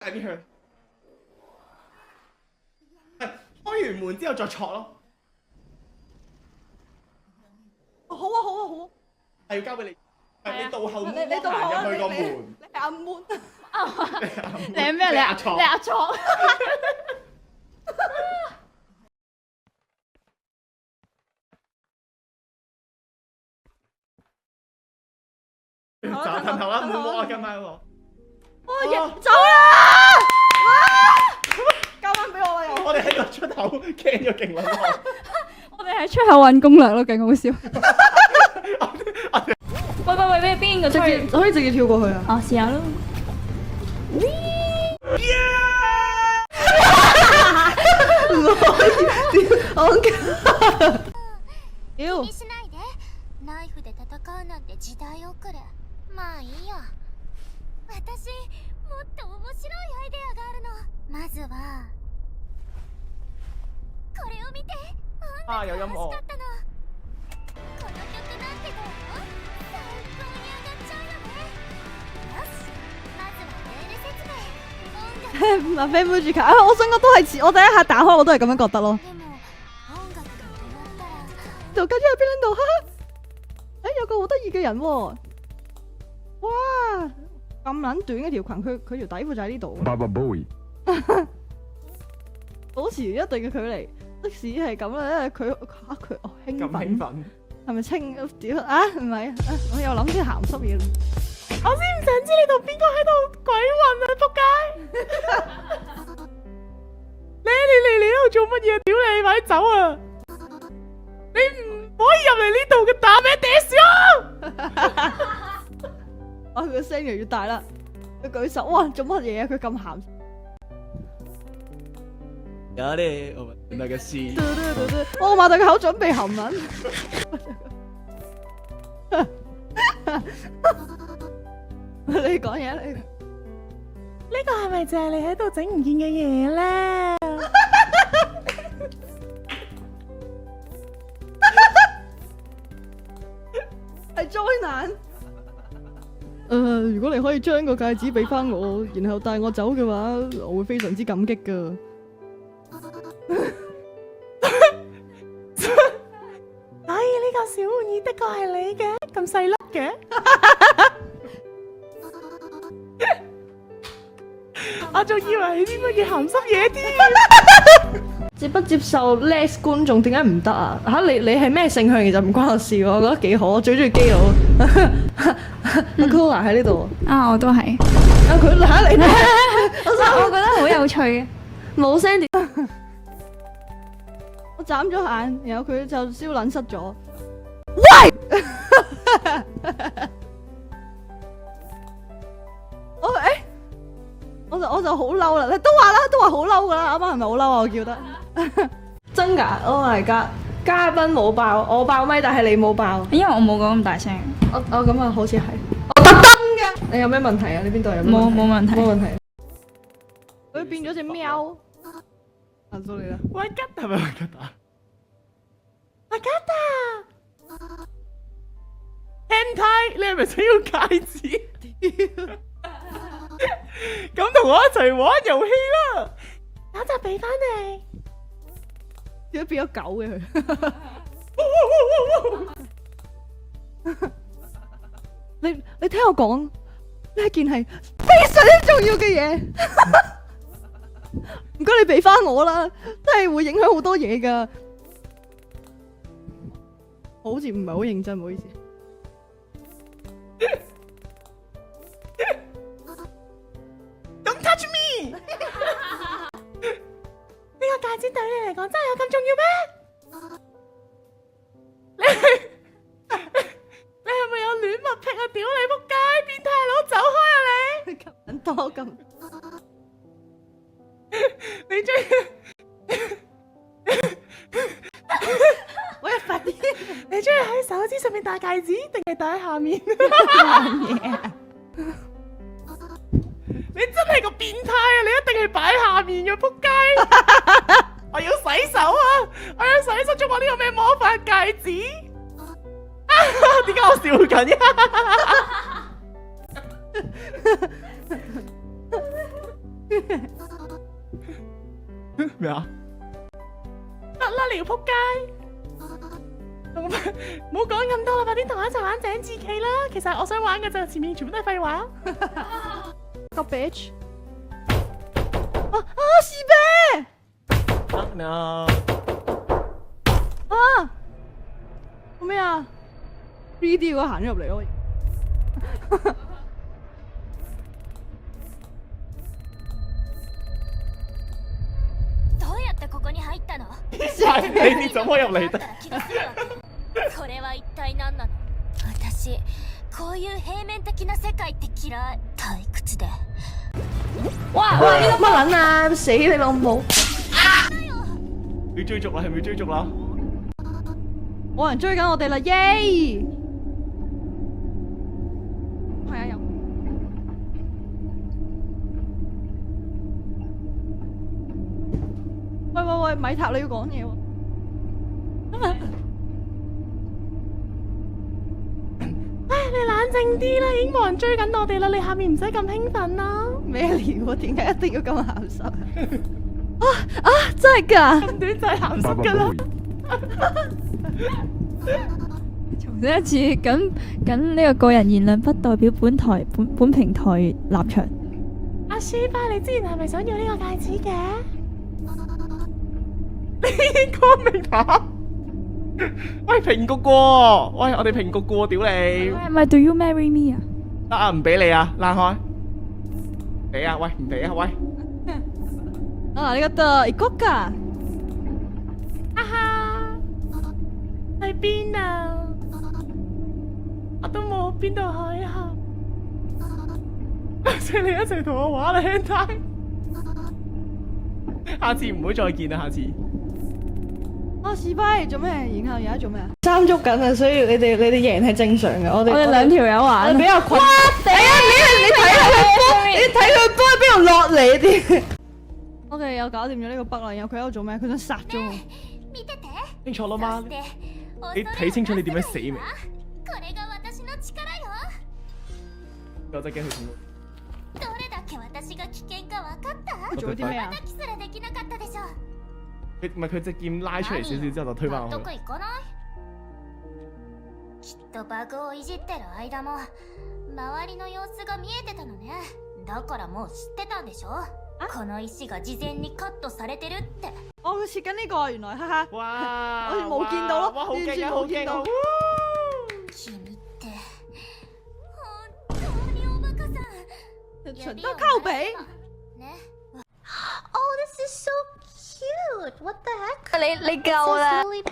喺邊去？開完門之後再戳咯。好啊好啊好啊，係要交俾你。係你到後門你到後行入去個門。你係阿 moon，你係咩？你阿錯你阿錯。騰頭啦，唔好摸啊，今晚嗰個。走啦！交翻俾我啦又。我哋喺個出口驚咗勁撚我哋喺出口揾攻略咯，勁好笑。喂，邊個出去？可以直接跳過去啊！哦，試下咯。屌！気にしないで。ナイフで戦うなんて時代遅れ。まあいいや。私もっと面白いアイデアがあるの。まずはこれを見て。啊有音樂音楽が欲しかったの。この曲なんてどう？最高に上がっちゃうよね。よし、まずはルール説明。音楽阿飛妹住卡啊！我想我都係似，我第一下打開我都係咁樣覺得咯。でも音楽が止まったら。就跟住喺邊度？哈哈！有個好得意嘅人喎！哇！咁撚短嘅條裙，佢條底褲就喺呢度。 Baba Bowie 保持一定嘅距離，即使係咁啦，因為佢興咁興奮，奮。係咪清屌啊？唔係啊！我又諗啲鹹濕嘢。我先唔想知你同邊個喺度鬼混啊！仆街！你喺度做乜嘢？屌你，快啲走啊！你唔可以入嚟呢度嘅，打咩地少？啊！佢個聲越嚟越大啦，佢舉手，哇！做乜嘢啊？佢咁鹹。有啲我們那個是。我擘大個口準備含撚。你講嘢，你呢個係咪就係你喺度整唔見嘅嘢咧？係災難。如果你可以將個戒指俾翻我，然後帶我走嘅話，我會非常之感激噶。所以呢個小玩意的確係你嘅，咁細粒嘅。我仲以為係啲乜嘢鹹濕嘢添。接不接受 less 觀眾點解唔得啊？嚇你係咩性向其實唔關我事喎，我覺得幾好，我最中意基佬。阿 Cola 喺呢度。啊，我都係。啊佢嚇你，我覺得好有趣嘅。冇聲點。我眨咗眼，然後佢就燒撚失咗。喂！我就好嬲啦！你都話啦，都話好嬲噶啦，啱啱係咪好嬲啊？我叫得真㗎！Oh my god！嘉賓冇爆，我爆咪，但係你冇爆。因為我冇講咁大聲。我咁啊，好似係我特登嘅。你有咩問題啊？你邊度有咩問題？冇問題。冇問題。佢變咗隻喵。阿蘇你啦。喂吉係咪喂吉啊？阿吉啊 Hentai 你係咪想要戒指？咁同我一齊玩遊戲啦！我就俾翻你。點解變咗狗嘅佢？你聽我講，呢一件係非常之重要嘅嘢。唔該，你俾翻我啦，真係會影響好多嘢噶。我好似唔係好認真，唔好意思。Don't touch me！呢個戒指對你嚟講真係有咁重要咩？你係咪有戀物癖啊？屌你仆街，變態佬，走開啊你！吸引多咁，你中我一發啲，你中意喺手指上面戴戒指，定係戴喺下面？你真係個變態啊！你一定係擺下面嘅仆街！我要洗手啊！我要洗手，中我呢個咩魔法戒指？點解我笑緊？咩啊？得啦，你條仆街！唔好講咁多啦，快啲同我一齊玩井字棋啦！其實我想玩嘅就前面全部都係廢話。個 bitch。士啤。No。做咩啊 ？3D 嗰個行咗入嚟咯。どうやってここに入ったの？你怎麼入嚟的？これは一體何なの？私こういう平面的な世界って嫌い。退屈で。哇！呢個乜撚啊！死你老母！要追逐啦，係咪要追逐啦？冇人追緊我哋啦，耶！係啊，有。喂，米塔你要講嘢喎。你冷靜啲啦，已經冇人追緊我哋啦，你下面唔使咁興奮啦。咩料啊？點解一定要咁鹹濕啊？真係㗎！咁短就係鹹濕㗎啦。重申一次，咁呢個人言論不代表本平台立場。阿書巴，你之前係咪想要呢個戒指嘅？呢個明白？喂，平局過，喂，我哋平局過，屌你！係咪 Do you marry me 啊？得啊，唔俾你啊，爛開！俾啊，喂，唔俾啊，喂！啊，呢個得一個㗎。哈哈，喺邊啊？我都冇邊度去啊！請你一齊同我玩啦，兄弟！下次唔好再見啦，下次。士巴做咩？然後而家做咩啊？爭捉緊啊，所以你哋贏係正常嘅。我哋兩條友玩，比較困。你睇佢波喺邊度落嚟啲？我哋又搞掂咗呢個北啦，然後佢喺度做咩？佢想殺咗我。見てて。清楚啦嘛？そして你睇清楚你點樣死未？これが私の力よ。我真係驚佢痛。どれだけ私が危険か分かった？做咗啲咩啊？キすらできなかったでしょ。唔係佢隻劍拉出嚟少少之後就推翻我納去。得いかない？きっとバグをいじってる間も周りの様子が見えてたのね。だからもう知ってたんでしょ？この石が事前にカットされてるって。哦，佢切緊呢個，原來哈哈。哇！我冇見到咯，哇，好完全勁啊，好勁啊！君って本当におバカさん。唇都靠比。ね。 Oh, this is so cute. What the heck? 你夠啦。 This is really